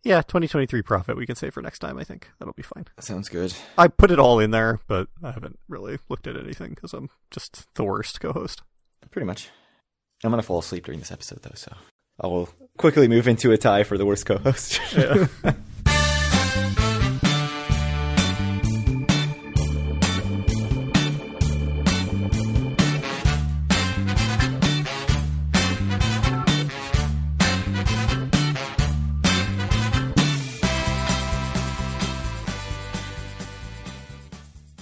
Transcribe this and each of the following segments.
Yeah, 2023 profit we can save for next time, I think. That'll be fine. That sounds good. I put it all in there, but I haven't really looked at anything because I'm just the worst co-host. Pretty much. I'm going to fall asleep during this episode, though, so I will quickly move into a tie for the worst co-host. Yeah.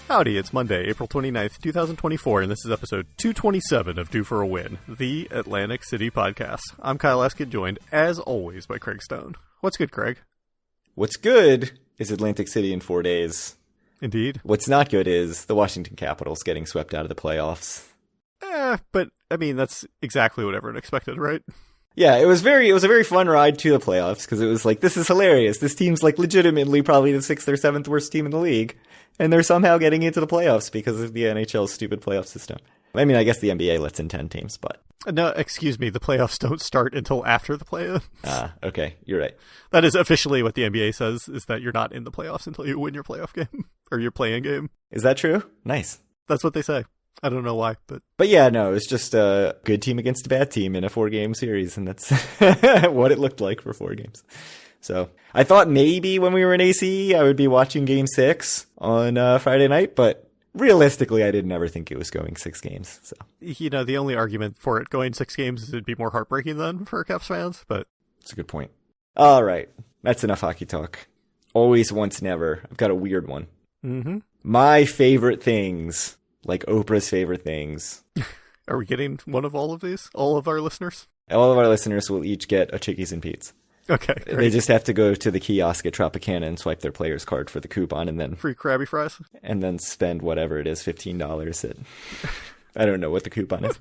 Howdy, it's Monday, April 29th, 2024, and this is episode 227 of Due for a Win, the Atlantic City podcast. I'm Kyle Eskin, joined, as always, by Craig Stone. What's good, Craig? What's good is Atlantic City in 4 days. Indeed. What's not good is the Washington Capitals getting swept out of the playoffs. But, I mean, that's exactly what everyone expected, right? Yeah, it was a very fun ride to the playoffs, because it was like, this is hilarious. This team's like legitimately probably the 6th or 7th worst team in the league. And they're somehow getting into the playoffs because of the NHL's stupid playoff system. I mean, I guess the NBA lets in 10 teams, but... No, excuse me, the playoffs don't start until after the playoffs. Okay, you're right. That is officially what the NBA says, is that you're not in the playoffs until you win your playoff game, or your play-in game. Is that true? Nice. That's what they say. I don't know why, but... But yeah, no, it's just a good team against a bad team in a 4-game series, and that's what it looked like for 4 games. So I thought maybe when we were in AC, I would be watching Game 6 on Friday night, but realistically, I didn't ever think it was going 6 games. So you know, the only argument for it going 6 games is it'd be more heartbreaking than for Caps fans, but... That's a good point. All right, that's enough hockey talk. Always, once, never. I've got a weird one. Mm-hmm. My favorite things, like Oprah's favorite things. Are we getting one of all of these? All of our listeners? All of our listeners will each get a Chickies and Pete's. Okay, great. They just have to go to the kiosk at Tropicana and swipe their player's card for the coupon, and then free Krabby Fries, and then spend whatever it is, $15 at I don't know what the coupon is.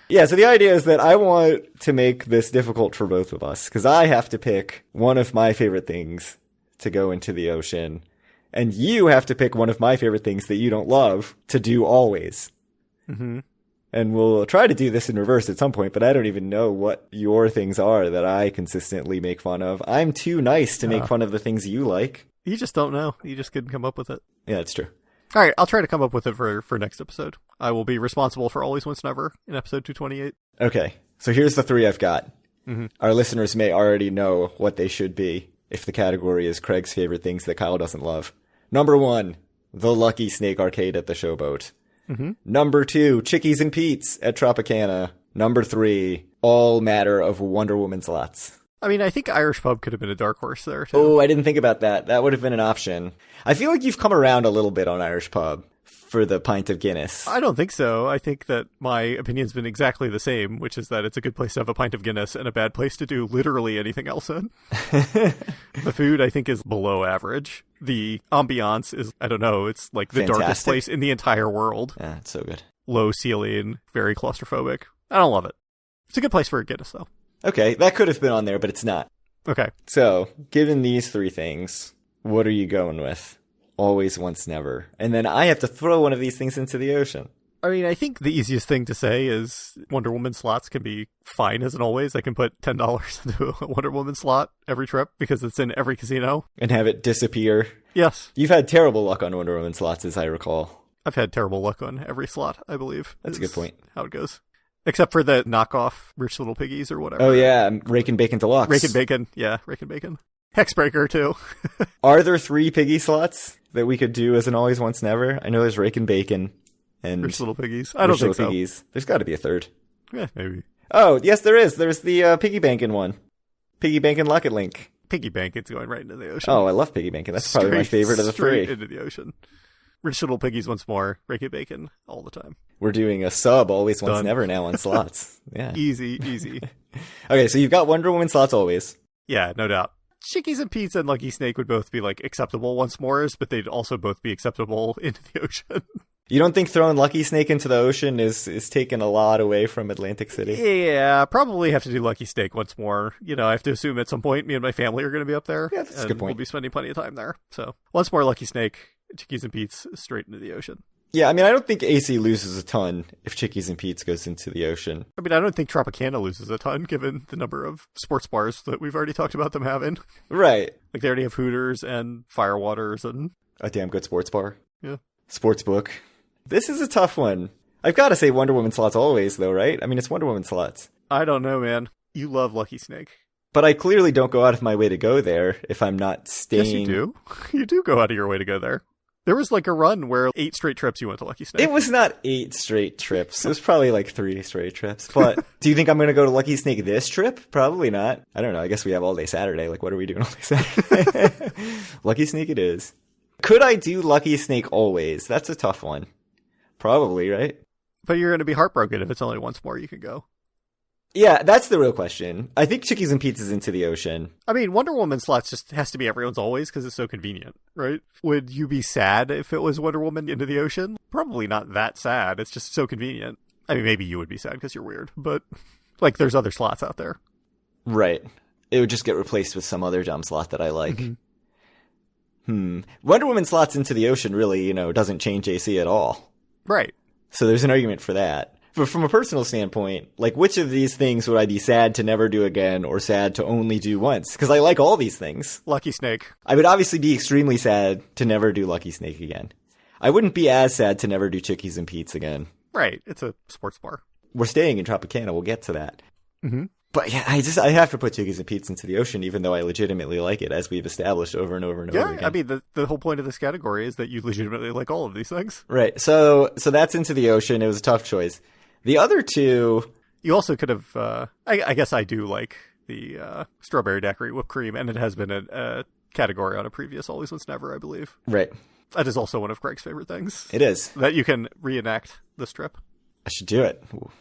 Yeah, so the idea is that I want to make this difficult for both of us, because I have to pick one of my favorite things to go into the ocean, and you have to pick one of my favorite things that you don't love to do always. Mm-hmm. And we'll try to do this in reverse at some point, but I don't even know what your things are that I consistently make fun of. I'm too nice to make fun of the things you like. You just don't know. You just couldn't come up with it. Yeah, that's true. All right, I'll try to come up with it for next episode. I will be responsible for Always Once Never in episode 228. Okay, so here's the 3 I've got. Mm-hmm. Our listeners may already know what they should be if the category is Craig's favorite things that Kyle doesn't love. Number 1, the Lucky Snake Arcade at the Showboat. Mm-hmm. Number 2, Chickies and Pete's at Tropicana. Number 3, all matter of Wonder Woman slots. I mean, I think Irish Pub could have been a dark horse there, too. Oh, I didn't think about that. That would have been an option. I feel like you've come around a little bit on Irish Pub for the pint of Guinness. I don't think so. I think that my opinion's been exactly the same, which is that it's a good place to have a pint of Guinness and a bad place to do literally anything else in. The food, I think, is below average. The ambiance is, I don't know, it's like the Fantastic. Darkest place in the entire world. Yeah, it's so good. Low ceiling, very claustrophobic. I don't love it. It's a good place for a Guinness, though. Okay, that could have been on there, but it's not. Okay. So, given these 3 things, what are you going with? Always, once, never. And then I have to throw one of these things into the ocean. I mean, I think the easiest thing to say is Wonder Woman slots can be fine as an always. I can put $10 into a Wonder Woman slot every trip because it's in every casino. And have it disappear. Yes. You've had terrible luck on Wonder Woman slots, as I recall. I've had terrible luck on every slot, I believe. That's a good point. How it goes. Except for the knockoff Rich Little Piggies or whatever. Oh, yeah. Rake and Bacon Deluxe. Rake and Bacon. Yeah, Rake and Bacon. Hexbreaker, too. Are there 3 piggy slots that we could do as an always, once, never? I know there's Rake and Bacon and Rich Little Piggies. I don't think so. Piggies. There's got to be a 3rd. Yeah, maybe. Oh, yes, there is. There's the Piggy Bankin' one. Piggy Bankin' Locket Link. Piggy Bankin's going right into the ocean. Oh, I love Piggy Bankin'. That's probably my favorite of the 3. Straight into the ocean. Rich Little Piggies once more. Rake and Bacon all the time. We're doing a sub always, once, Done. never now on slots. Yeah. Easy. Okay, so you've got Wonder Woman slots always. Yeah, no doubt. Chickies and Pete's and Lucky Snake would both be like acceptable once more's, but they'd also both be acceptable into the ocean. You don't think throwing Lucky Snake into the ocean is taking a lot away from Atlantic City? Yeah, probably have to do Lucky Snake once more. You know, I have to assume at some point me and my family are going to be up there. Yeah, that's a good point. We'll be spending plenty of time there. So once more Lucky Snake, Chickies and Pete's straight into the ocean. Yeah, I mean, I don't think AC loses a ton if Chickies and Pete's goes into the ocean. I mean, I don't think Tropicana loses a ton, given the number of sports bars that we've already talked about them having. Right. Like, they already have Hooters and Firewaters and... A damn good sports bar. Yeah. Sports book. This is a tough one. I've got to say Wonder Woman slots always, though, right? I mean, it's Wonder Woman slots. I don't know, man. You love Lucky Snake. But I clearly don't go out of my way to go there if I'm not staying... Yes, you do. You do go out of your way to go there. There was like a run where 8 straight trips you went to Lucky Snake. It was not 8 straight trips. It was probably like 3 straight trips. But do you think I'm going to go to Lucky Snake this trip? Probably not. I don't know. I guess we have all day Saturday. Like, what are we doing all day Saturday? Lucky Snake it is. Could I do Lucky Snake always? That's a tough one. Probably, right? But you're going to be heartbroken if it's only once more you can go. Yeah, that's the real question. I think Chickies and Pete's is into the ocean. I mean, Wonder Woman slots just has to be everyone's always because it's so convenient, right? Would you be sad if it was Wonder Woman into the ocean? Probably not that sad. It's just so convenient. I mean, maybe you would be sad because you're weird, but like there's other slots out there. Right. It would just get replaced with some other dumb slot that I like. Wonder Woman slots into the ocean really, doesn't change AC at all. Right. So there's an argument for that. But from a personal standpoint, like, which of these things would I be sad to never do again or sad to only do once? Because I like all these things. Lucky Snake. I would obviously be extremely sad to never do Lucky Snake again. I wouldn't be as sad to never do Chickies and Pete's again. Right. It's a sports bar. We're staying in Tropicana. We'll get to that. Mm-hmm. But yeah, I have to put Chickies and Pete's into the ocean, even though I legitimately like it, as we've established over and over and over again. Yeah, I mean, the whole point of this category is that you legitimately like all of these things. Right. So that's into the ocean. It was a tough choice. The other two... You also could have... I guess I do like the strawberry daiquiri whipped cream, and it has been a category on a previous Always Once Never, I believe. Right. That is also one of Greg's favorite things. It is. That you can reenact this trip. I should do it. Ooh.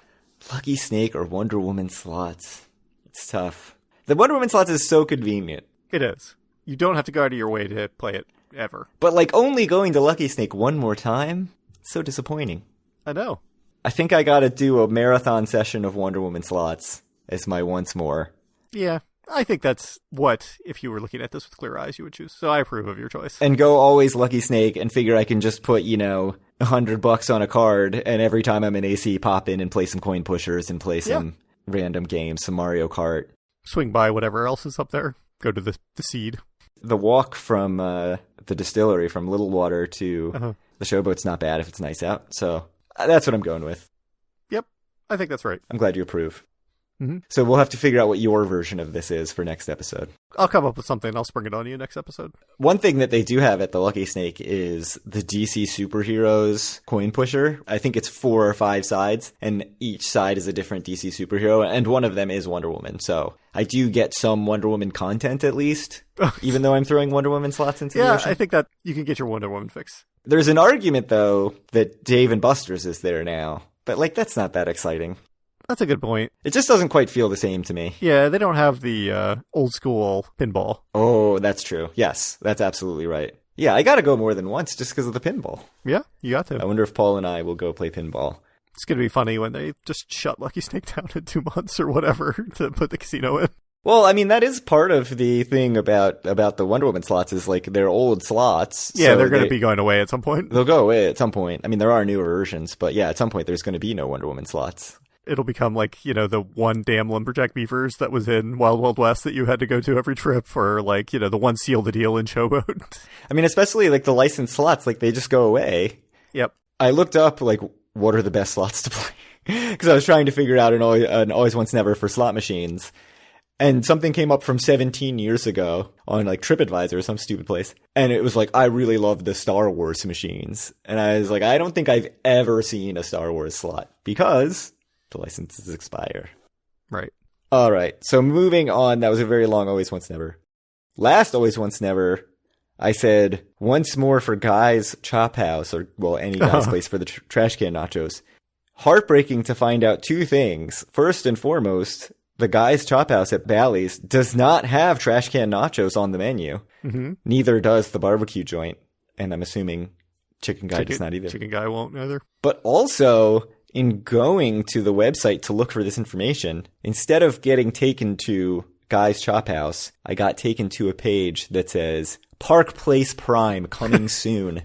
Lucky Snake or Wonder Woman slots. It's tough. The Wonder Woman slots is so convenient. It is. You don't have to go out of your way to play it, ever. But like only going to Lucky Snake one more time? It's so disappointing. I know. I think I gotta do a marathon session of Wonder Woman slots as my once more. Yeah, I think that's what, if you were looking at this with clear eyes, you would choose. So I approve of your choice. And go always Lucky Snake and figure I can just put, $100 on a card, and every time I'm in AC, pop in and play some coin pushers and play some random games, some Mario Kart. Swing by whatever else is up there. Go to the seed. The walk from the distillery, from Little Water to the showboat's not bad if it's nice out. So that's what I'm going with. Yep, I think that's right. I'm glad you approve. Mm-hmm. So we'll have to figure out what your version of this is for next episode. I'll come up with something. I'll spring it on you next episode. One thing that they do have at the Lucky Snake is the DC Superheroes coin pusher. I think it's 4 or 5 sides, and each side is a different DC superhero, and one of them is Wonder Woman. So I do get some Wonder Woman content at least, even though I'm throwing Wonder Woman slots into the ocean. Yeah, I think that you can get your Wonder Woman fix. There's an argument, though, that Dave and Buster's is there now. But, that's not that exciting. That's a good point. It just doesn't quite feel the same to me. Yeah, they don't have the old school pinball. Oh, that's true. Yes, that's absolutely right. Yeah, I gotta go more than once just because of the pinball. Yeah, you got to. I wonder if Paul and I will go play pinball. It's going to be funny when they just shut Lucky Snake down in 2 months or whatever to put the casino in. Well, I mean, that is part of the thing about the Wonder Woman slots is, they're old slots. Yeah, so they're going to be going away at some point. They'll go away at some point. I mean, there are newer versions, but yeah, at some point there's going to be no Wonder Woman slots. It'll become the one damn Lumberjack Beavers that was in Wild Wild West that you had to go to every trip, or the one Seal the Deal in Showboat. I mean, especially the licensed slots, they just go away. Yep. I looked up what are the best slots to play because I was trying to figure out an Always Once Never for slot machines, and something came up from 17 years ago on TripAdvisor or some stupid place, and it was I really love the Star Wars machines, and I was I don't think I've ever seen a Star Wars slot because the licenses expire. Right. All right. So moving on, that was a very long Always Once Never. Last Always Once Never, I said once more for Guy's Chop House, or any guy's place for the trash can nachos. Heartbreaking to find out 2 things. First and foremost, the Guy's Chop House at Bally's does not have trash can nachos on the menu. Mm-hmm. Neither does the barbecue joint, and I'm assuming Chicken Guy does not either. Chicken Guy won't either. But also, in going to the website to look for this information, instead of getting taken to Guy's Chop House, I got taken to a page that says Park Place Prime coming soon,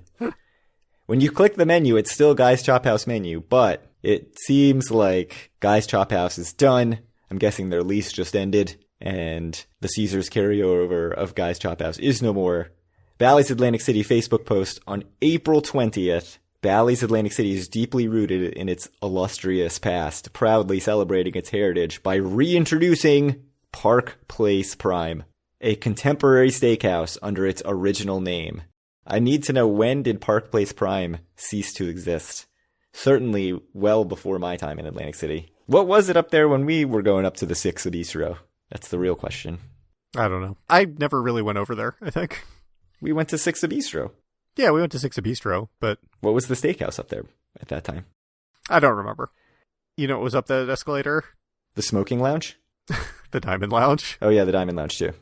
When you click the menu, it's still Guy's Chop House menu, but it seems like Guy's Chop House is done. I'm guessing their lease just ended, and the Caesars carryover of Guy's Chop House is no more. Bally's Atlantic City Facebook post on April 20th. Bally's Atlantic City is deeply rooted in its illustrious past, proudly celebrating its heritage by reintroducing Park Place Prime, a contemporary steakhouse under its original name. I need to know, when did Park Place Prime cease to exist? Certainly well before my time in Atlantic City. What was it up there when we were going up to the 6 at Bistro? That's the real question. I don't know. I never really went over there, I think. We went to 6 at Bistro. Yeah, we went to 6 at Bistro, but... What was the steakhouse up there at that time? I don't remember. You know what was up that escalator? The smoking lounge? The Diamond Lounge. Oh yeah, the Diamond Lounge too.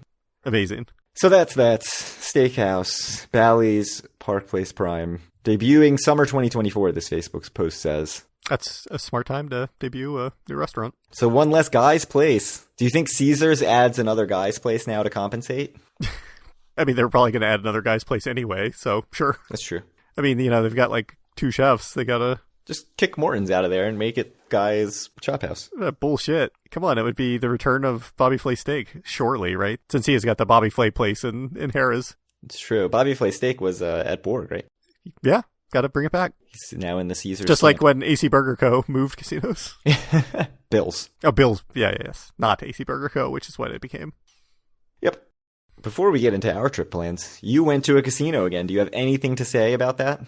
Amazing. So that's Steakhouse, Bally's, Park Place Prime. Debuting summer 2024, this Facebook post says. That's a smart time to debut a new restaurant. So one less Guy's Place. Do you think Caesars adds another Guy's Place now to compensate? I mean, they're probably going to add another Guy's Place anyway, so sure. That's true. I mean, you know, they've got like 2 chefs. They got to... Just kick Morton's out of there and make it Guy's Chop House. Bullshit. Come on, it would be the return of Bobby Flay Steak, shortly, right? Since he has got the Bobby Flay place in Harrah's. It's true. Bobby Flay Steak was at Borg, right? Yeah, got to bring it back. He's now in the Caesars. Just like when AC Burger Co. moved casinos. Bill's. Oh, Bill's. Yeah, yes. Not AC Burger Co., which is what it became. Yep. Before we get into our trip plans, you went to a casino again. Do you have anything to say about that?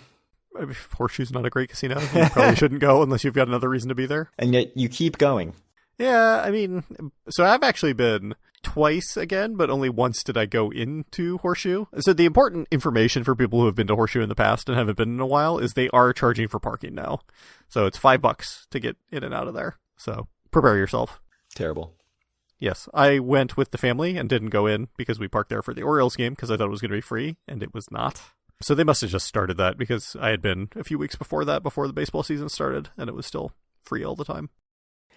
Horseshoe's not a great casino. You probably shouldn't go unless you've got another reason to be there. And yet you keep going. Yeah, I mean, so I've actually been twice again, but only once did I go into Horseshoe. So the important information for people who have been to Horseshoe in the past and haven't been in a while is they are charging for parking now. So it's $5 to get in and out of there. So prepare yourself. Terrible. Yes, I went with the family and didn't go in because we parked there for the Orioles game because I thought it was going to be free, and it was not. So they must have just started that because I had been a few weeks before that, before the baseball season started, and it was still free all the time.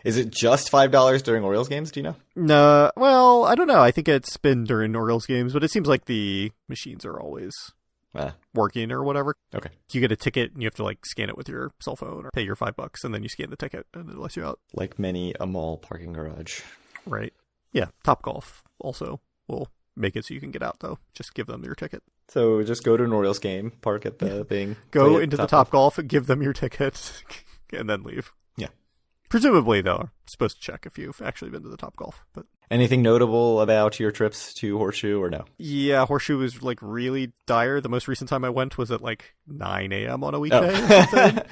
Is it just $5 during Orioles games? Do you know? No, well, I don't know. I think it's been during Orioles games, but it seems like the machines are always working or whatever. Okay. You get a ticket and you have to like scan it with your cell phone or pay your $5 and then you scan the ticket and it lets you out. Like many a mall parking garage. Right. Yeah. Topgolf also will make it so you can get out though. Just give them your ticket. So just go to an Orioles game, park at the thing. Go into the Topgolf, give them your ticket, and then leave. Yeah. Presumably, though, I'm supposed to check if you've actually been to the Topgolf. But anything notable about your trips to Horseshoe or no? Yeah, Horseshoe was like really dire. The most recent time I went was at like 9 a.m. on a weekday or something.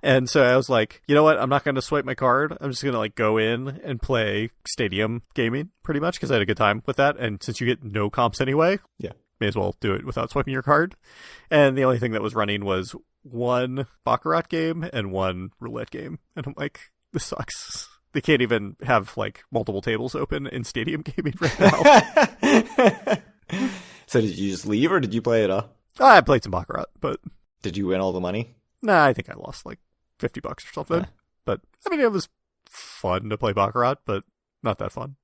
And so I was like, you know what? I'm not going to swipe my card. I'm just going to like go in and play stadium gaming pretty much because I had a good time with that. And since you get no comps anyway, yeah, may as well do it without swiping your card. And the only thing that was running was one Baccarat game and one roulette game. And I'm like, this sucks. They can't even have like multiple tables open in stadium gaming right now. So did you just leave or did you play it all? I played some Baccarat, but... Did you win all the money? Nah, I think I lost like $50 or something. But, I mean, it was fun to play Baccarat, but not that fun.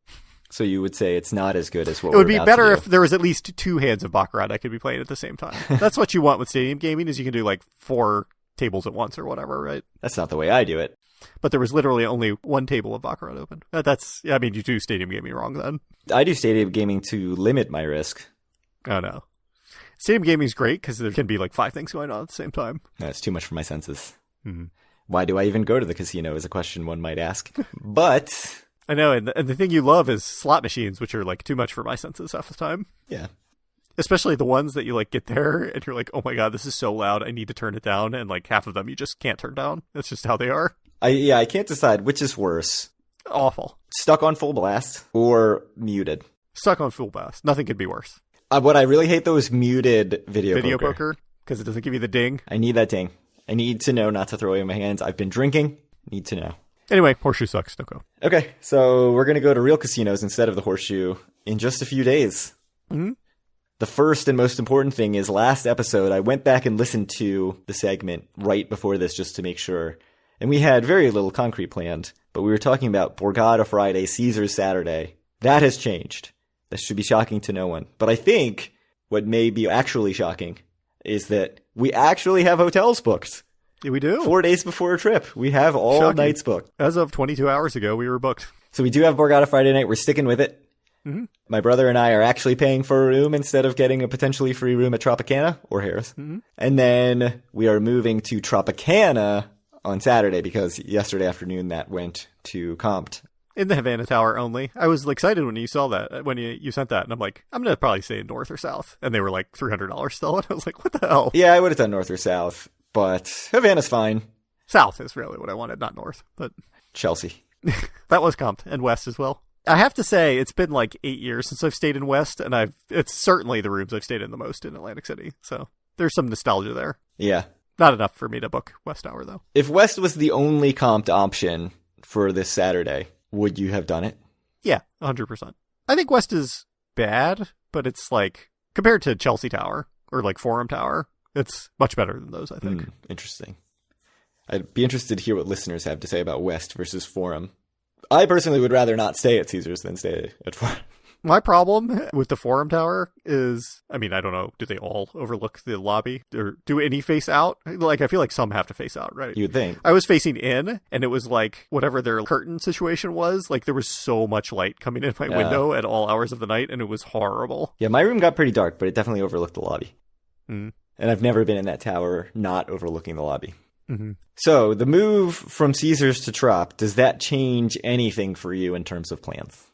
So you would say it's not as good as what it would be better if there was at least 2 hands of Baccarat I could be playing at the same time. That's what you want with stadium gaming, is you can do like 4 tables at once or whatever, right? That's not the way I do it. But there was literally only 1 table of Baccarat open. I mean, you do stadium gaming wrong then. I do stadium gaming to limit my risk. Oh, no. Stadium gaming is great because there can be like 5 things going on at the same time. No, it's too much for my senses. Mm-hmm. Why do I even go to the casino is a question one might ask. But... I know, and the thing you love is slot machines, which are like too much for my senses half the time. Yeah. Especially the ones that you like get there and you're like, oh my god, this is so loud, I need to turn it down. And like half of them you just can't turn down. That's just how they are. I can't decide which is worse. Awful. Stuck on full blast or muted. Stuck on full blast. Nothing could be worse. What I really hate though is muted video poker. Because it doesn't give you the ding. I need that ding. I need to know not to throw away my hands. I've been drinking. Need to know. Anyway, Horseshoe sucks. Don't go. Okay, so we're going to go to real casinos instead of the Horseshoe in just a few days. Mm-hmm. The first and most important thing is last episode, I went back and listened to the segment right before this just to make sure. And we had very little concrete planned, but we were talking about Borgata Friday, Caesars Saturday. That has changed. That should be shocking to no one. But I think what may be actually shocking is that we actually have hotels booked. Yeah, we do. 4 days before a trip. We have all Shocking. nights booked. As of 22 hours ago, we were booked. So we do have Borgata Friday night. We're sticking with it. Mm-hmm. My brother and I are actually paying for a room instead of getting a potentially free room at Tropicana or Harris. Mm-hmm. And then we are moving to Tropicana on Saturday because yesterday afternoon that went to Comped. In the Havana Tower only. I was excited when you saw that, when you sent that, and I'm like, I'm going to probably stay in North or South. And they were like $300 still, and I was like, what the hell? Yeah, I would have done North or South, but Havana's fine. South is really what I wanted, not North. But Chelsea. that was Comped, and West as well. I have to say, it's been like 8 years since I've stayed in West, and it's certainly the rooms I've stayed in the most in Atlantic City. So there's some nostalgia there. Yeah. Not enough for me to book West Tower, though. If West was the only Comped option for this Saturday, would you have done it? Yeah, 100%. I think West is bad, but it's like, compared to Chelsea Tower or like Forum Tower, it's much better than those, I think. Interesting. I'd be interested to hear what listeners have to say about West versus Forum. I personally would rather not stay at Caesars than stay at Forum. My problem with the Forum Tower is, I mean, I don't know, do they all overlook the lobby? Or do any face out? Like, I feel like some have to face out, right? You'd think. I was facing in, and it was like, whatever their curtain situation was, like, there was so much light coming in my window at all hours of the night, and it was horrible. Yeah, my room got pretty dark, but it definitely overlooked the lobby. Mm. And I've never been in that tower not overlooking the lobby. Mm-hmm. So, the move from Caesars to Trop, does that change anything for you in terms of plans?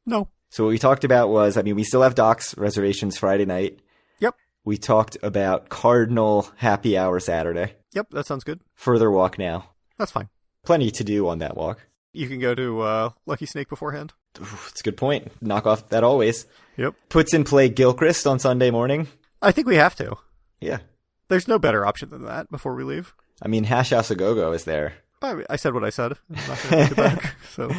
No. So what we talked about was, I mean, we still have Doc's reservations Friday night. Yep. We talked about Cardinal happy hour Saturday. Yep, that sounds good. Further walk now. That's fine. Plenty to do on that walk. You can go to Lucky Snake beforehand. That's a good point. Knock off that always. Yep. Puts in play Gilchrist on Sunday morning. I think we have to. Yeah. There's no better option than that before we leave. I mean, Hash House A Go-Go is there. I said what I said. I'm not going to take it back. So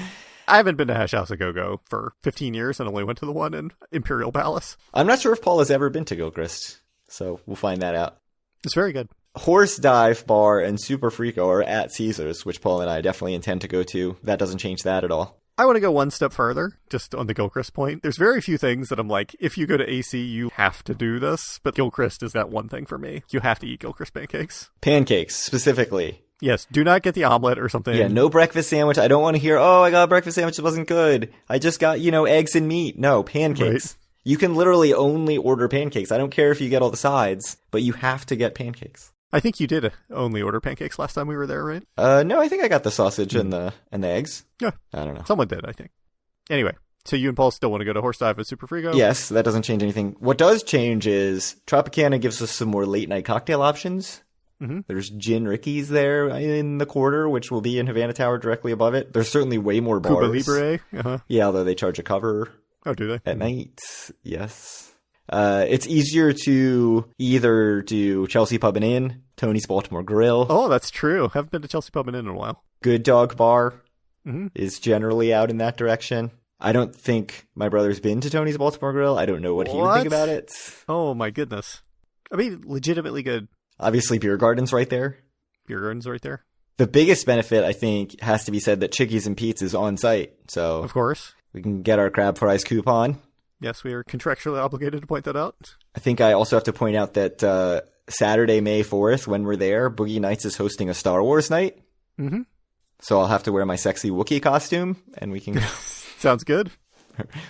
I haven't been to Hash House A Go-Go for 15 years and only went to the one in Imperial Palace. I'm not sure if Paul has ever been to Gilchrist, so we'll find that out. It's very good. Horse Dive Bar and Super Frico are at Caesars, which Paul and I definitely intend to go to. That doesn't change that at all. I want to go one step further, just on the Gilchrist point. There's very few things that I'm like, if you go to AC, you have to do this, but Gilchrist is that one thing for me. You have to eat Gilchrist pancakes. Pancakes, specifically. Yes, do not get the omelet or something. Yeah, no breakfast sandwich. I don't want to hear, oh, I got a breakfast sandwich that wasn't good. I just got, eggs and meat. No, pancakes. Right. You can literally only order pancakes. I don't care if you get all the sides, but you have to get pancakes. I think you did only order pancakes last time we were there, right? No, I think I got the sausage and the eggs. Yeah. I don't know. Someone did, I think. Anyway, so you and Paul still want to go to Horse Dive with Super Frigo? Yes, that doesn't change anything. What does change is Tropicana gives us some more late night cocktail options. Mm-hmm. There's Gin Ricky's there in the quarter, which will be in Havana Tower directly above it. There's certainly way more bars. Cuba Libre. Uh-huh. Yeah, although they charge a cover. Oh, do they? At night, yes. It's easier to either do Chelsea Pub and Inn, Tony's Baltimore Grill. Oh, that's true. Haven't been to Chelsea Pub and Inn in a while. Good Dog Bar mm-hmm. is generally out in that direction. I don't think my brother's been to Tony's Baltimore Grill. I don't know what he would think about it. Oh, my goodness. I mean, legitimately good. Obviously, Beer Garden's right there. Beer Garden's right there. The biggest benefit, I think, has to be said that Chickies and Pete's is on site. So, of course, we can get our crab fries coupon. Yes, we are contractually obligated to point that out. I think I also have to point out that Saturday, May 4th, when we're there, Boogie Nights is hosting a Star Wars night. Mm-hmm. So I'll have to wear my sexy Wookiee costume, and we can... Sounds good.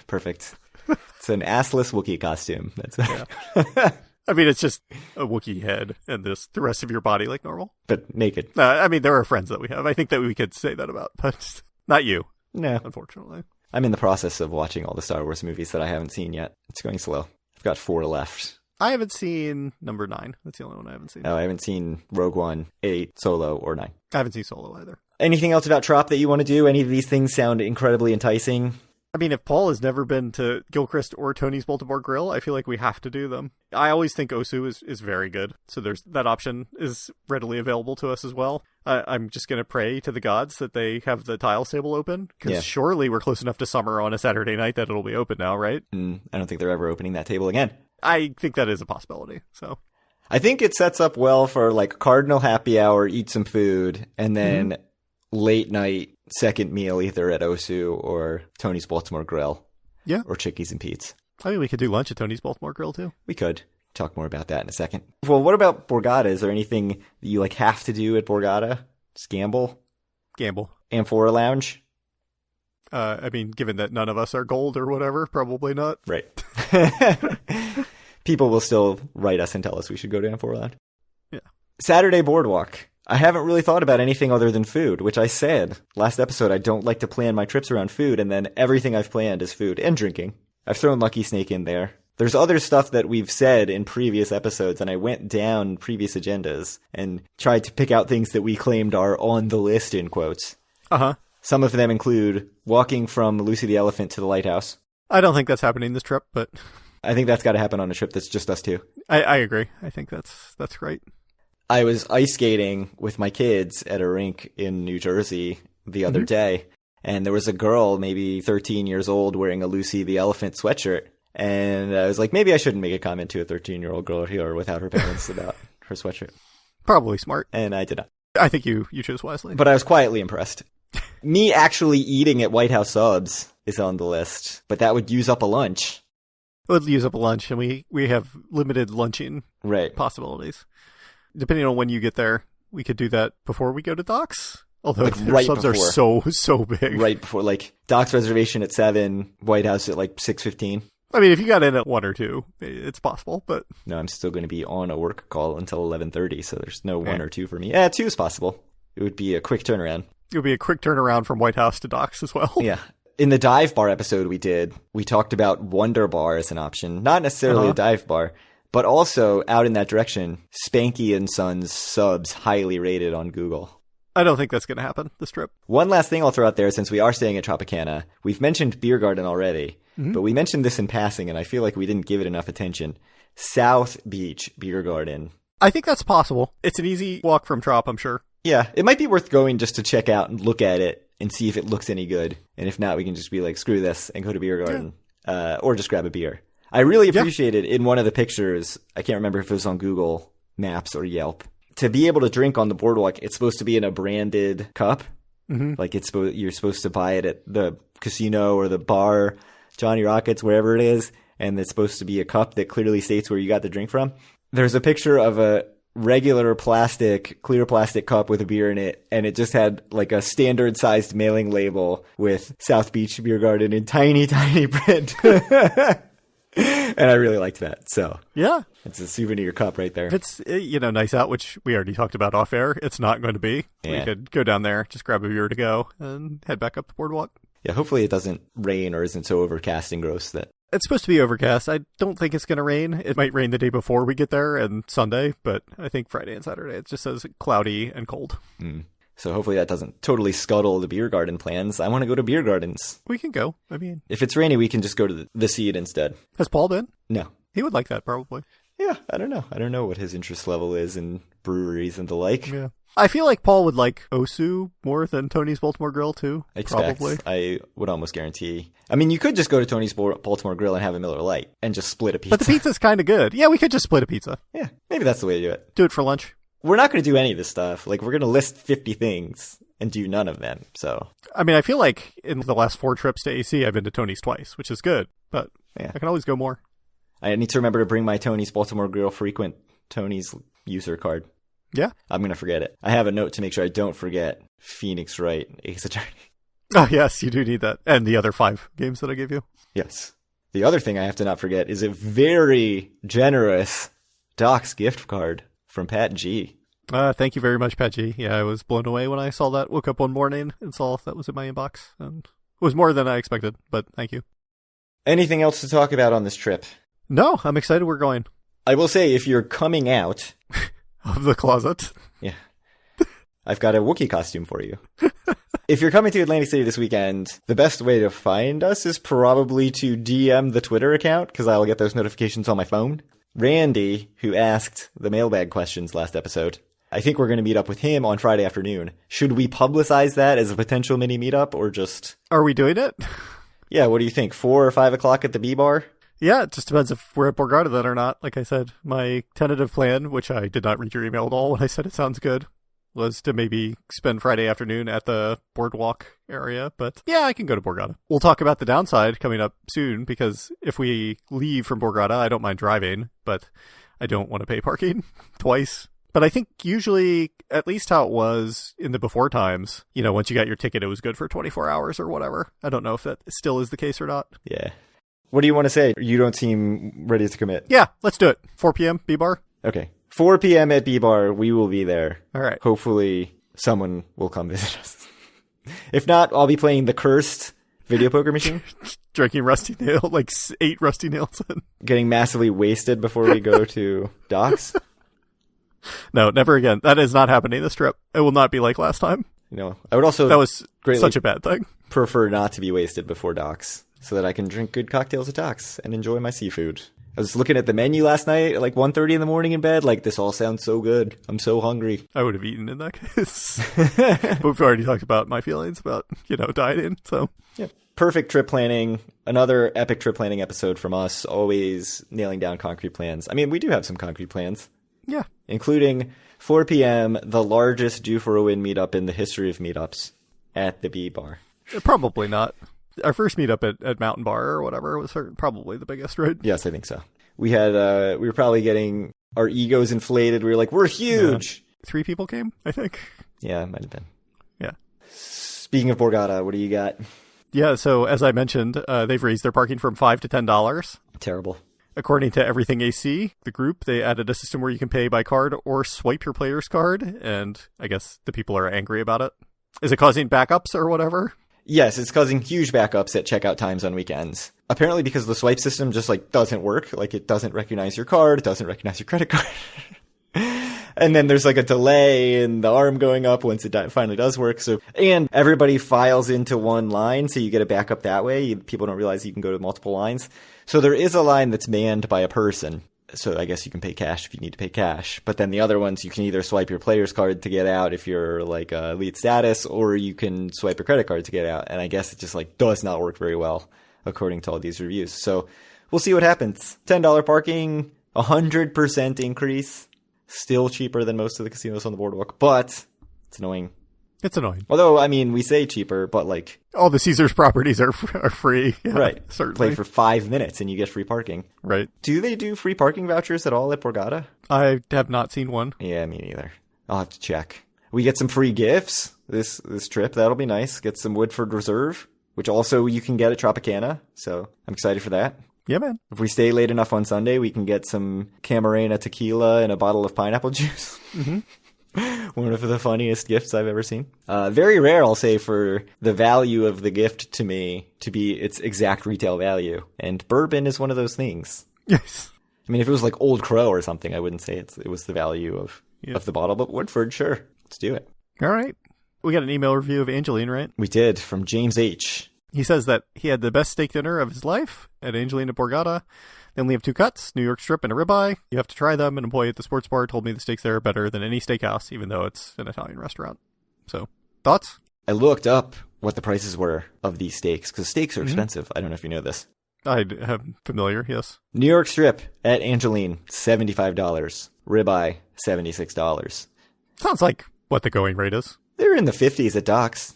Perfect. It's an assless Wookiee costume. That's yeah. I mean, it's just a Wookiee head and the rest of your body like normal. But naked. I mean, there are friends that we have. I think that we could say that about, but not you. No. Unfortunately. I'm in the process of watching all the Star Wars movies that I haven't seen yet. It's going slow. I've got 4 left. I haven't seen number 9. That's the only one I haven't seen. No, I haven't seen Rogue One, 8, Solo, or 9. I haven't seen Solo either. Anything else about Trop that you want to do? Any of these things sound incredibly enticing? I mean, if Paul has never been to Gilchrist or Tony's Baltimore Grill, I feel like we have to do them. I always think Osu is very good. So there's that option is readily available to us as well. I'm just going to pray to the gods that they have the tile stable open. Because surely we're close enough to summer on a Saturday night that it'll be open now, right? I don't think they're ever opening that table again. I think that is a possibility. So I think it sets up well for like Cardinal happy hour, eat some food, and then late night second meal either at Osu or Tony's Baltimore Grill. Yeah. Or Chickies and Pete's. I mean, we could do lunch at Tony's Baltimore Grill too. We could. talk more about that in a second. Well, what about Borgata? Is there anything that you like have to do at Borgata? Just gamble? Gamble. Amphora Lounge? I mean, given that none of us are gold or whatever, probably not. Right. People will still write us and tell us we should go to Amphora Lounge. Yeah. Saturday Boardwalk. I haven't really thought about anything other than food, which I said last episode. I don't like to plan my trips around food, and then everything I've planned is food and drinking. I've thrown Lucky Snake in there. There's other stuff that we've said in previous episodes, and I went down previous agendas and tried to pick out things that we claimed are on the list, in quotes. Uh-huh. Some of them include walking from Lucy the Elephant to the lighthouse. I don't think that's happening this trip, but I think that's got to happen on a trip that's just us two. I agree. I think that's right. I was ice skating with my kids at a rink in New Jersey the other day, and there was a girl, maybe 13 years old, wearing a Lucy the Elephant sweatshirt. And I was like, maybe I shouldn't make a comment to a 13-year-old girl here without her parents about her sweatshirt. Probably smart. And I did not. I think you chose wisely. But I was quietly impressed. Me actually eating at White House Subs is on the list, but that would use up a lunch. It would use up a lunch, and we have limited lunching possibilities. Depending on when you get there, we could do that before we go to Doc's. Although like their right subs before. are so big. Right before, like, Doc's reservation at 7, White House at like 6:15. I mean, if you got in at 1 or 2, it's possible, but... No, I'm still going to be on a work call until 11:30, so there's no 1 or 2 for me. Yeah, 2 is possible. It would be a quick turnaround. It would be a quick turnaround from White House to Doc's as well. Yeah. In the dive bar episode we talked about Wonder Bar as an option. Not necessarily a dive bar, but also out in that direction, Spanky and Sons subs highly rated on Google. I don't think that's going to happen this trip. One last thing I'll throw out there, since we are staying at Tropicana. We've mentioned Beer Garden already, but we mentioned this in passing, and I feel like we didn't give it enough attention. South Beach Beer Garden. I think that's possible. It's an easy walk from Trop, I'm sure. Yeah, it might be worth going just to check out and look at it and see if it looks any good. And if not, we can just be like, screw this, and go to Beer Garden. Or just grab a beer. I really appreciated in one of the pictures, I can't remember if it was on Google Maps or Yelp, to be able to drink on the boardwalk, it's supposed to be in a branded cup. Like you're supposed to buy it at the casino or the bar, Johnny Rockets, wherever it is, and it's supposed to be a cup that clearly states where you got the drink from. There's a picture of a regular clear plastic cup with a beer in it, and it just had like a standard sized mailing label with South Beach Beer Garden in tiny, tiny print. And I really liked that. So yeah, it's a souvenir cup right there. If it's, nice out, which we already talked about off air, it's not going to be. Yeah. We could go down there, just grab a beer to go, and head back up the boardwalk. Yeah, hopefully it doesn't rain or isn't so overcast and gross that... It's supposed to be overcast. I don't think it's going to rain. It might rain the day before we get there and Sunday, but I think Friday and Saturday it just says cloudy and cold. So hopefully that doesn't totally scuttle the beer garden plans. I want to go to beer gardens. We can go. I mean... If it's rainy, we can just go to the Seed instead. Has Paul been? No. He would like that, probably. Yeah, I don't know. I don't know what his interest level is in breweries and the like. Yeah. I feel like Paul would like Osu more than Tony's Baltimore Grill, too. Probably. I would almost guarantee. I mean, you could just go to Tony's Baltimore Grill and have a Miller Lite and just split a pizza. But the pizza's kind of good. Yeah, we could just split a pizza. Yeah, maybe that's the way to do it. Do it for lunch. We're not going to do any of this stuff. Like, we're going to list 50 things and do none of them, so... I mean, I feel like in the last 4 trips to AC, I've been to Tony's twice, which is good, but I can always go more. I need to remember to bring my Tony's Baltimore Grill frequent Tony's user card. Yeah. I'm going to forget it. I have a note to make sure I don't forget Phoenix Wright, Ace Attorney. Oh, yes, you do need that. And the other 5 games that I gave you. Yes. The other thing I have to not forget is a very generous Doc's gift card from Pat G. Thank you very much, Pat G. Yeah, I was blown away when I saw that. Woke up one morning and saw that was in my inbox. And it was more than I expected, but thank you. Anything else to talk about on this trip? No, I'm excited we're going. I will say, if you're coming out... of the closet. Yeah. I've got a Wookiee costume for you. If you're coming to Atlantic City this weekend, the best way to find us is probably to DM the Twitter account, because I'll get those notifications on my phone. Randy, who asked the mailbag questions last episode, I think we're going to meet up with him on Friday afternoon. Should we publicize that as a potential mini meetup, or just... Are we doing it? Yeah, what do you think? 4 or 5 o'clock at the B-Bar? Yeah, it just depends if we're at Borgata then or not. Like I said, my tentative plan, which I did not read your email at all when I said it sounds good, was to maybe spend Friday afternoon at the boardwalk area. But yeah, I can go to Borgata. We'll talk about the downside coming up soon, because if we leave from Borgata, I don't mind driving, but I don't want to pay parking twice. But I think usually, at least how it was in the before times, once you got your ticket, it was good for 24 hours or whatever. I don't know if that still is the case or not. Yeah. What do you want to say? You don't seem ready to commit. Yeah, let's do it. 4 p.m., B-Bar? Okay. 4 p.m. at B-Bar. We will be there. All right. Hopefully someone will come visit us. If not, I'll be playing the cursed video poker machine. Drinking Rusty Nail, like 8 Rusty Nails in. Getting massively wasted before we go to docks. No, never again. That is not happening this trip. It will not be like last time. I would also... That was such a bad thing. Prefer not to be wasted before docks so that I can drink good cocktails at docks and enjoy my seafood. I was looking at the menu last night at like 1:30 in the morning in bed. Like, this all sounds so good. I'm so hungry. I would have eaten in that case. But we've already talked about my feelings about, dieting. So, yeah. Perfect trip planning. Another epic trip planning episode from us. Always nailing down concrete plans. I mean, we do have some concrete plans. Yeah. Including 4 p.m., the largest Due for a Win meetup in the history of meetups at the B-Bar. Probably not. Our first meetup at Mountain Bar or whatever was probably the biggest, right? Yes, I think so. We were probably getting our egos inflated. We were like, we're huge. Yeah. 3 people came, I think. Yeah, it might have been. Yeah. Speaking of Borgata, what do you got? Yeah, so as I mentioned, they've raised their parking from $5 to $10. Terrible. According to Everything AC, the group, they added a system where you can pay by card or swipe your player's card, and I guess the people are angry about it. Is it causing backups or whatever? Yes, it's causing huge backups at checkout times on weekends. Apparently because the swipe system just doesn't work. It doesn't recognize your card, it doesn't recognize your credit card. And then there's a delay in the arm going up once it finally does work. And everybody files into one line, so you get a backup that way. People don't realize you can go to multiple lines. So there is a line that's manned by a person. So I guess you can pay cash if you need to pay cash. But then the other ones, you can either swipe your player's card to get out if you're elite status, or you can swipe your credit card to get out. And I guess it just does not work very well, according to all these reviews. So we'll see what happens. $10 parking, 100% increase. Still cheaper than most of the casinos on the boardwalk, but it's annoying. It's annoying. Although, I mean, we say cheaper, but all the Caesars properties are free. Yeah, right. Certainly. Play for 5 minutes and you get free parking. Right. Do they do free parking vouchers at all at Borgata? I have not seen one. Yeah, me neither. I'll have to check. We get some free gifts this trip. That'll be nice. Get some Woodford Reserve, which also you can get at Tropicana. So I'm excited for that. Yeah, man. If we stay late enough on Sunday, we can get some Camarena tequila and a bottle of pineapple juice. Mm-hmm. One of the funniest gifts I've ever seen. Very rare, I'll say, for the value of the gift to me to be its exact retail value. And bourbon is one of those things. Yes. I mean, if it was Old Crow or something, I wouldn't say it was the value of the bottle. But Woodford, sure. Let's do it. All right. We got an email review of Angeline, right? We did, from James H. He says that he had the best steak dinner of his life at Angelina Borgata. They only have 2 cuts, New York strip and a ribeye. You have to try them. An employee at the sports bar told me the steaks there are better than any steakhouse, even though it's an Italian restaurant. So, thoughts? I looked up what the prices were of these steaks, because steaks are expensive. I don't know if you know this. I am familiar, yes. New York strip at Angeline, $75. Ribeye, $76. Sounds like what the going rate is. They're in the 50s at Docks.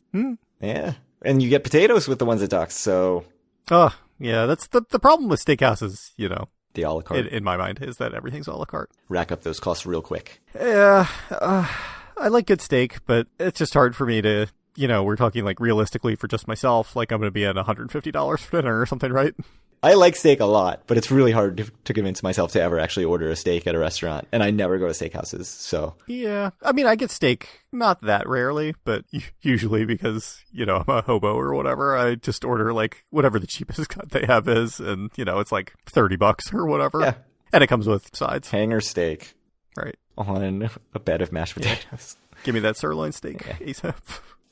Yeah. And you get potatoes with the ones at Docks, so... Oh, yeah, that's the problem with steakhouses, the a la carte. In my mind, is that everything's a la carte. Rack up those costs real quick. Yeah, I like good steak, but it's just hard for me to, we're talking realistically for just myself, I'm going to be at $150 for dinner or something, right? I like steak a lot, but it's really hard to convince myself to ever actually order a steak at a restaurant, and I never go to steakhouses, so... Yeah, I mean, I get steak not that rarely, but usually because, I'm a hobo or whatever, I just order, whatever the cheapest cut they have is, and, it's $30 or whatever. Yeah. And it comes with sides. Hanger steak. Right. On a bed of mashed potatoes. Give me that sirloin steak ASAP.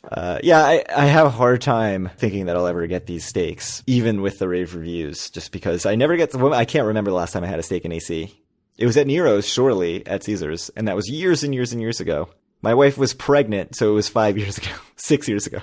I have a hard time thinking that I'll ever get these steaks, even with the rave reviews, just because I can't remember the last time I had a steak in AC. It was at Nero's, surely, at Caesars, and that was years and years and years ago. My wife was pregnant, so it was 5 years ago, 6 years ago.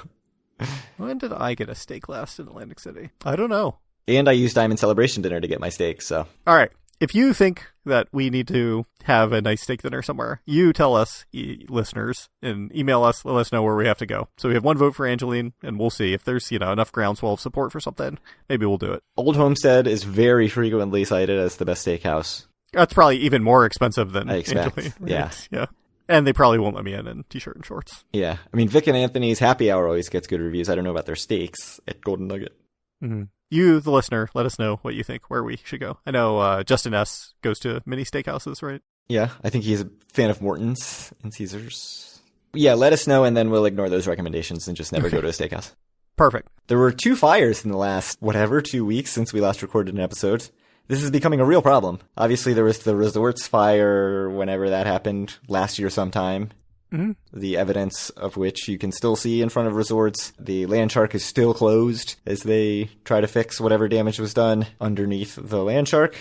When did I get a steak last in Atlantic City? I don't know. And I used Diamond Celebration dinner to get my steak, so. All right. If you think that we need to have a nice steak dinner somewhere, you tell us, listeners, and email us, let us know where we have to go. So we have 1 vote for Angeline, and we'll see if there's, enough groundswell of support for something. Maybe we'll do it. Old Homestead is very frequently cited as the best steakhouse. That's probably even more expensive than I expect. Angel Lee. Yeah. Yeah. And they probably won't let me in t-shirt and shorts. Yeah. I mean, Vic and Anthony's happy hour always gets good reviews. I don't know about their steaks at Golden Nugget. Mm-hmm. You, the listener, let us know what you think, where we should go. I know Justin S. goes to many steakhouses, right? Yeah. I think he's a fan of Morton's and Caesar's. Yeah, let us know, and then we'll ignore those recommendations and just never go to a steakhouse. Perfect. There were 2 fires in the last, 2 weeks since we last recorded an episode. This is becoming a real problem. Obviously, there was the resorts fire whenever that happened last year sometime. Mm-hmm. The evidence of which you can still see in front of resorts. The land shark is still closed as they try to fix whatever damage was done underneath the land shark.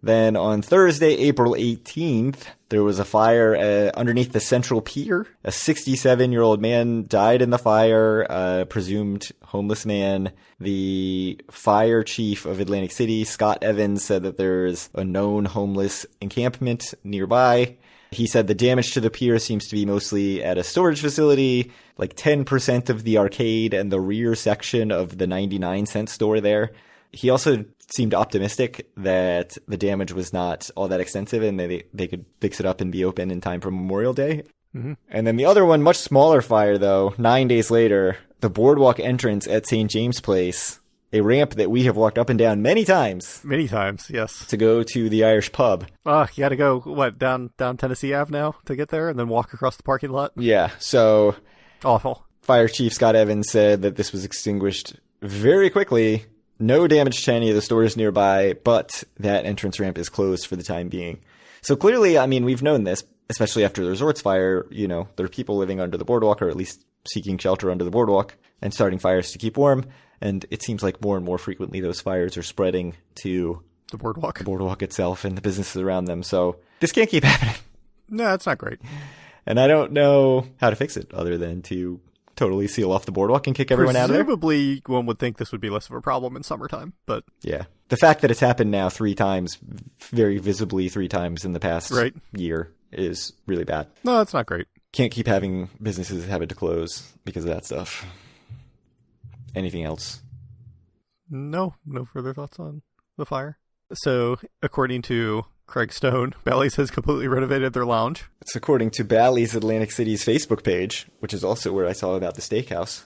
Then on Thursday, April 18th, there was a fire underneath the Central Pier. A 67-year-old man died in the fire, a presumed homeless man. The fire chief of Atlantic City, Scott Evans, said that there's a known homeless encampment nearby. He said the damage to the pier seems to be mostly at a storage facility, like 10% of the arcade and the rear section of the 99-cent store there. He also seemed optimistic that the damage was not all that extensive and they could fix it up and be open in time for Memorial Day. Mm-hmm. And then the other one, much smaller fire though, 9 days later, the boardwalk entrance at St. James Place, a ramp that we have walked up and down many times. Many times, yes. To go to the Irish pub. You gotta go, down Tennessee Ave now to get there and then walk across the parking lot? Yeah, so... Awful. Fire Chief Scott Evans said that this was extinguished very quickly. No damage to any of the stores nearby, but that entrance ramp is closed for the time being. So clearly, I mean, we've known this, especially after the resorts fire, there are people living under the boardwalk or at least seeking shelter under the boardwalk and starting fires to keep warm. And it seems like more and more frequently those fires are spreading to the boardwalk itself and the businesses around them. So this can't keep happening. No, it's not great. And I don't know how to fix it other than to totally seal off the boardwalk and kick everyone out of there. Presumably, one would think this would be less of a problem in summertime, but... Yeah. The fact that it's happened now 3 times, very visibly 3 times in the past year, is really bad. No, that's not great. Can't keep having businesses having to close because of that stuff. Anything else? No further thoughts on the fire. So, according to Craig Stone, Bally's has completely renovated their lounge. It's according to Bally's Atlantic City's Facebook page, which is also where I saw about the steakhouse.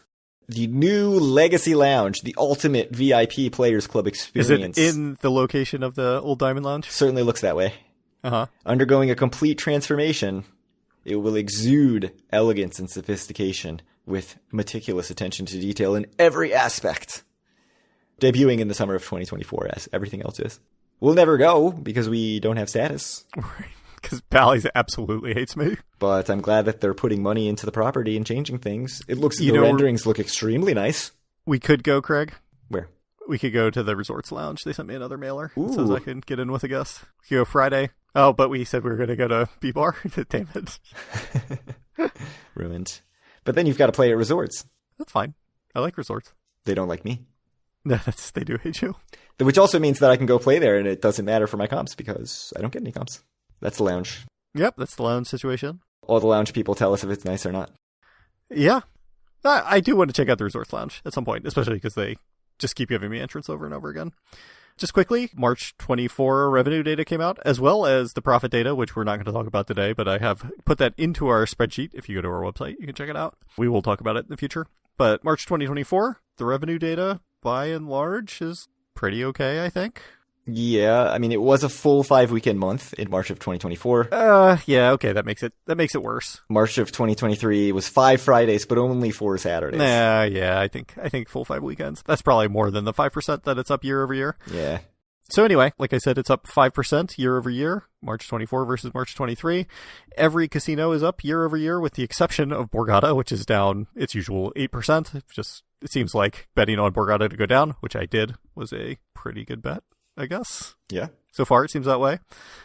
The new Legacy Lounge, the ultimate VIP Players Club experience. Is it in the location of the old Diamond Lounge? Certainly looks that way. Uh-huh. Undergoing a complete transformation, it will exude elegance and sophistication with meticulous attention to detail in every aspect. Debuting in the summer of 2024, as everything else is. We'll never go because we don't have status. Right. Because Bally's absolutely hates me. But I'm glad that they're putting money into the property and changing things. It looks, the renderings look extremely nice. We could go, Craig. Where? We could go to the Resorts Lounge. They sent me another mailer. Ooh. So I can get in with a guest. We could go Friday. Oh, but we said we were going to go to B-Bar. Damn it. Ruined. But then you've got to play at resorts. That's fine. I like resorts. They don't like me. No, they do hate you. Which also means that I can go play there and it doesn't matter for my comps because I don't get any comps. That's the lounge. Yep, that's the lounge situation. All the lounge people tell us if it's nice or not. Yeah. I do want to check out the Resorts Lounge at some point, especially because they just keep giving me entrance over and over again. Just quickly, March 24 revenue data came out, as well as the profit data, which we're not going to talk about today, but I have put that into our spreadsheet. If you go to our website, you can check it out. We will talk about it in the future. But March 2024, the revenue data, by and large, is pretty okay, I think. Yeah, I mean, it was a full 5-weekend month in March of 2024. Yeah, okay, that makes it worse. March of 2023 was 5 Fridays, but only 4 Saturdays. Yeah, I think full 5 weekends. That's probably more than the 5% that it's up year over year. Yeah. So anyway, like I said, it's up 5% year over year, March 24 versus March 23. Every casino is up year over year with the exception of Borgata, which is down its usual 8%. It seems like betting on Borgata to go down, which I did, was a pretty good bet, I guess. Yeah. So far, it seems that way.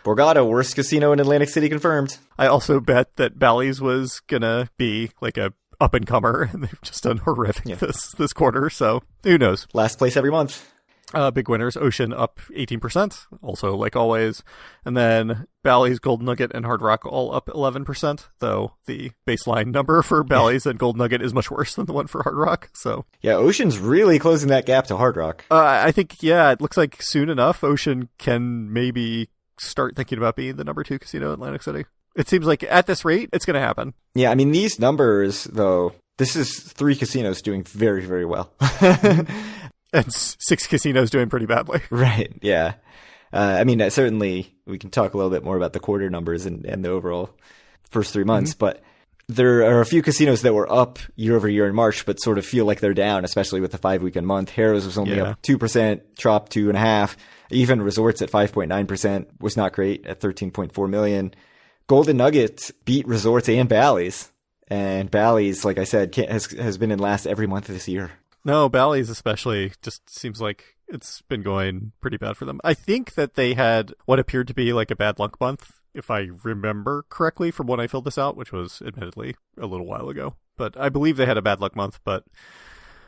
Borgata, worst casino in Atlantic City confirmed. I also bet that Bally's was going to be like a up-and-comer, and they've just done horrific this quarter, so who knows. Last place every month. Big winners, Ocean up 18%, also like always. And then Bally's, Gold Nugget, and Hard Rock all up 11%, though the baseline number for Bally's and Gold Nugget is much worse than the one for Hard Rock. So yeah, Ocean's really closing that gap to Hard Rock. I think, it looks like soon enough, Ocean can maybe start thinking about being the number 2 casino in Atlantic City. It seems like at this rate, it's going to happen. Yeah, I mean, these numbers, though, this is 3 casinos doing very, very well. And 6 casinos doing pretty badly. Right, yeah. I mean, certainly we can talk a little bit more about the quarter numbers and the overall first 3 months, but there are a few casinos that were up year over year in March, but sort of feel like they're down, especially with the 5-weekend month. Harrah's was only up 2%, Trop 2.5%. Even Resorts at 5.9% was not great at 13.4 million. Golden Nugget beat Resorts and Bally's. And Bally's, like I said, has been in last every month of this year. No, Bally's especially just seems like it's been going pretty bad for them. I think that they had what appeared to be like a bad luck month, if I remember correctly from when I filled this out, which was admittedly a little while ago. But I believe they had a bad luck month. But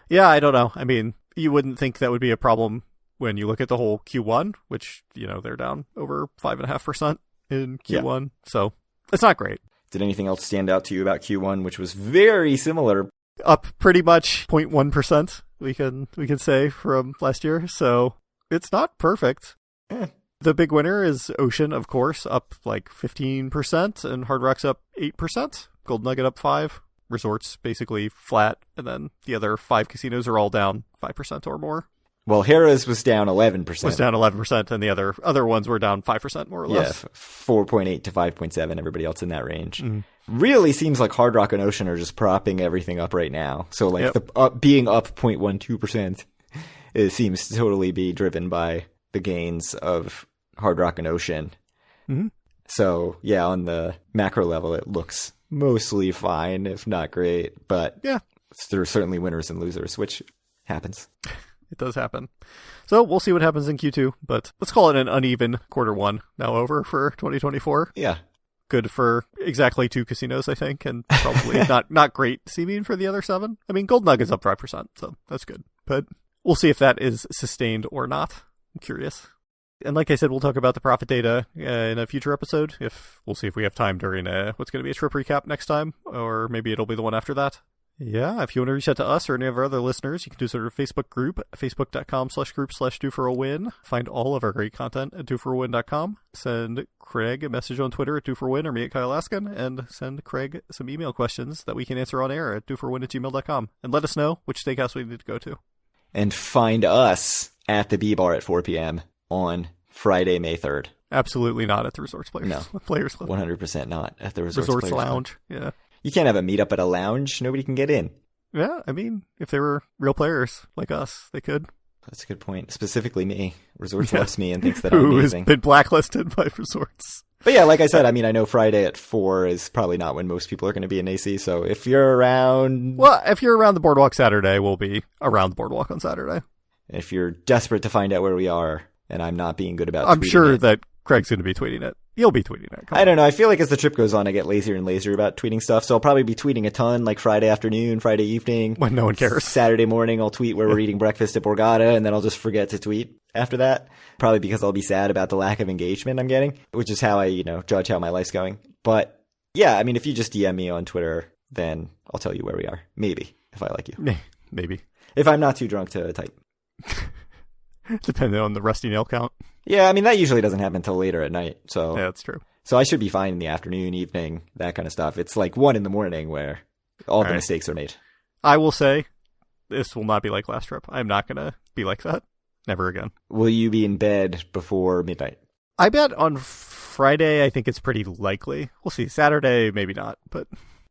yeah, I don't know. I mean, you wouldn't think that would be a problem when you look at the whole Q1, which, you know, they're down over 5.5% in Q1. Yeah. So it's not great. Did anything else stand out to you about Q1, which was very similar? Up pretty much 0.1%, we can say, from last year. So it's not perfect. The big winner is Ocean, of course, up like 15%, and Hard Rock's up 8%. Gold Nugget up 5%. Resorts basically flat, and then the other 5 casinos are all down 5% or more. Well, Harrah's was down 11%. Was down 11%, and the other ones were down 5% more or less. Yeah, 4.8 to 5.7. Everybody else in that range. Really seems like Hard Rock and Ocean are just propping everything up right now. So like being up 0.12%, it seems to totally be driven by the gains of Hard Rock and Ocean. So yeah, on the macro level, it looks mostly fine, if not great. But yeah, there are certainly winners and losers, which happens. It does happen. So we'll see what happens in Q2, but let's call it an uneven Q1 now over for 2024. Yeah. Good for exactly 2 casinos, I think, and probably not great seeming for the other 7. I mean, Gold Nugget's up 5%, so that's good. But we'll see if that is sustained or not. I'm curious. And like I said, we'll talk about the profit data in a future episode. We'll see if we have time during what's going to be a trip recap next time, or maybe it'll be the one after that. Yeah, if you want to reach out to us or any of our other listeners, you can do so at our Facebook group, facebook.com/group/doforawin. Find all of our great content at doforawin.com. Send Craig a message on Twitter at doforwin or me at Kyle Askin, and send Craig some email questions that we can answer on air at doforwin@gmail.com. And let us know which steakhouse we need to go to. And find us at the B-Bar at 4 p.m. on Friday, May 3rd. Absolutely not at the Resorts Players. No. Players Club. 100% not at the Resorts Players Lounge. Yeah. You can't have a meetup at a lounge. Nobody can get in. Yeah, I mean, if they were real players like us, they could. That's a good point. Specifically me. Resorts loves me and thinks that I'm amazing. Who has been blacklisted by Resorts. But yeah, like I said, I mean, I know Friday at 4 is probably not when most people are going to be in AC, so if you're around... Well, if you're around the boardwalk Saturday, we'll be around the boardwalk on Saturday. If you're desperate to find out where we are, and I'm not being good about I'm sure that Craig's going to be tweeting it. You'll be tweeting it. I don't know. I feel like as the trip goes on, I get lazier and lazier about tweeting stuff. So I'll probably be tweeting a ton, like Friday afternoon, Friday evening. When no one cares. Saturday morning, I'll tweet where we're eating breakfast at Borgata, and then I'll just forget to tweet after that. Probably because I'll be sad about the lack of engagement I'm getting, which is how I, judge how my life's going. But yeah, I mean, if you just DM me on Twitter, then I'll tell you where we are. Maybe, if I like you. Maybe. If I'm not too drunk to type. Depending on the rusty nail count. Yeah, I mean, that usually doesn't happen until later at night. So yeah, that's true. So I should be fine in the afternoon, evening, that kind of stuff. It's like 1 a.m. where all the mistakes are made. I will say, this will not be like last trip. I'm not going to be like that. Never again. Will you be in bed before midnight? I bet on Friday, I think it's pretty likely. We'll see. Saturday, maybe not, but...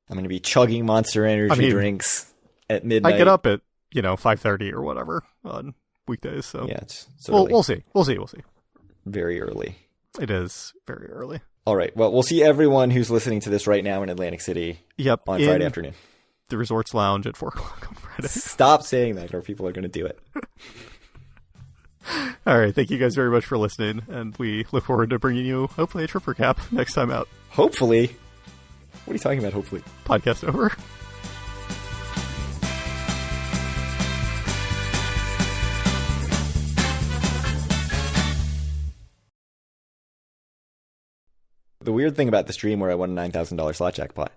I'm going to be chugging Monster Energy drinks at midnight. I get up at, 5:30 or whatever on weekdays, so... Yeah, it's we'll see. We'll see. Very early. It is very early. All right. Well, we'll see everyone who's listening to this right now in Atlantic City on Friday afternoon. The Resorts Lounge at 4 o'clock on Friday. Stop saying that or people are going to do it. All right. Thank you guys very much for listening. And we look forward to bringing you, hopefully, a trip recap next time out. Hopefully? What are you talking about, hopefully? Podcast over. The weird thing about the stream where I won a $9,000 slot jackpot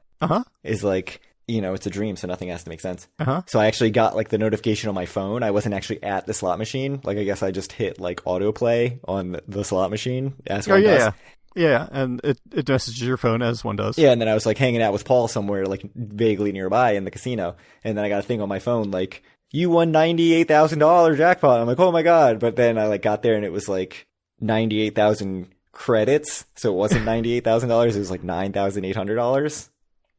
is like it's a dream, so nothing has to make sense. Uh-huh. So I actually got like the notification on my phone. I wasn't actually at the slot machine. Like, I guess I just hit like autoplay on the slot machine as one does. Yeah, and it messages your phone as one does. Yeah, and then I was like hanging out with Paul somewhere like vaguely nearby in the casino, and then I got a thing on my phone like, you won $98,000 jackpot. I'm like, oh my god! But then I like got there and it was like 98,000 credits, so it wasn't $98,000. It was like $9,800,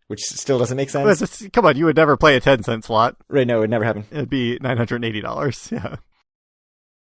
which still doesn't make sense. Come on, you would never play a 10-cent slot. Right? No, it would never happen. It'd be $980. Yeah.